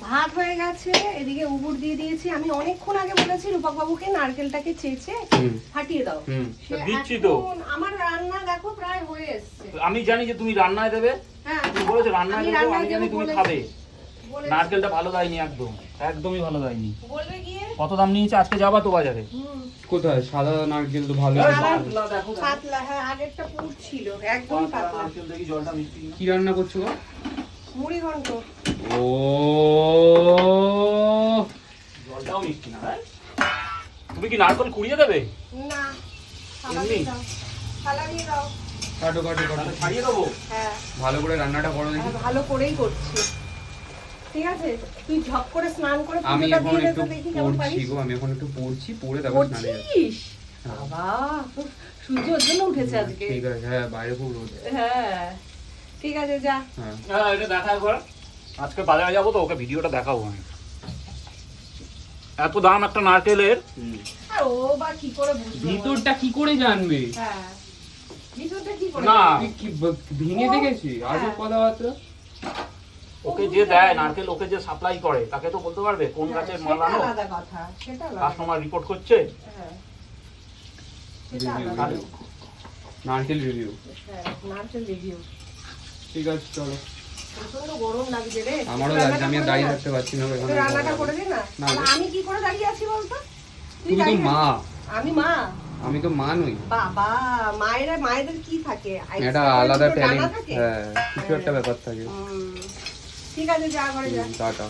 ভাত হয়ে গেছে, এদিকে উবুর দিয়ে দিয়েছি। আমি অনেকক্ষণ আগে বলেছি রূপক বাবুকে নারকেলটাকে চেঁচে ফাটিয়ে দাও। দিচ্ছি তো। আমার রান্না দেখো প্রায় হয়ে এসেছে। আমি জানি যে তুমি রান্নায় দেবে। হ্যাঁ তুমি বলেছো রান্নায় দেবো, আমি জানি তুমি খাবে। নারকেলটা ভালো দেয়নি, একদমই ভালো দেয়নি। বলবে গিয়ে কত দাম নিয়েছে? আজকে যাবা তো বাজারে? কোথায় সাদা নারকেল তো ভালো। পাতলা, হ্যাঁ আগেরটা পুর ছিল, একদম পাতলা। নারকেল দেখি জলটা মিষ্টি কিনা। কি রান্না করছো গো? মুড়ি ঘন্ট। ও জলটাও মিষ্টি না। তুমি কি নারকেল কুড়িয়ে দেবে? না, থালা দিয়ে দাও, থালা দিয়ে দাও। কাটো কাটো কাটো, ছাড়িয়ে দেবো। হ্যাঁ ভালো করে রান্নাটা করো দেখি। ভালো করেই করছি। ঠিক আছে, তুই ঝপ করে স্নান করে আমি পুজোটা এখন দিয়ে দে একটু তো দেখি কেমন পড়ছি পারিস। গো, আমি এখন একটু পড়ছি, পড়ে তারপর স্নানে যাচ্ছি। পড়ছিস? বাবা, সূর্য ওর জন্য উঠেছে আজকে। ঠিক আছে, হ্যাঁ বাইরে খুব রোদ। হ্যাঁ ঠিক আছে, যা। হ্যাঁ হ্যাঁ এটা দেখা একবার। আজকে বাজারে যাবো তো, ওকে ভিডিওটা দেখাবো আমি। এত দাম একটা নারকেলের। আর ও বা কি করে বুঝবে? ভিতরটা কি করে জানবে? হ্যাঁ, ভিতরটা কি করে? না। তুই কি ভেঙে দেখেছি আজব কথাবার্তা। ওকে যে দেয় নারকেল, ওকে যে সাপ্লাই করে, তাকে তো বলতে পারবে কোন গাছের মাল সেটা আনো। আলাদা কথা, সেটা আলাদা। কাস্টমার রিপোর্ট করছে। হ্যাঁ, সেটা Review, আলাদা। review। নারকেল রিভিউ। হ্যাঁ, নারকেল রিভিউ। ঠিক আছে চলো। প্রচন্ড গরম লাগছে রে। আমারও লাগছে, আমি আর দাঁড়িয়ে থাকতে পারছি না তুই এখানে। রান্নাটা করে দে না। না, তাহলে আমি কি করে দাঁড়িয়ে আছি বলতো? তুমি তো দাঁড়িয়ে মা। আছিস। আমি মা। আমি তো মা নই। বাবা, মায়েদের কি থাকে? এটা আলাদা দুটো ডানা ট্যালেন্ট। থাকে? হ্যাঁ কিছু একটা ব্যাপার থাকে। ঠিক আছে, যা ঘরে যা। টাটা।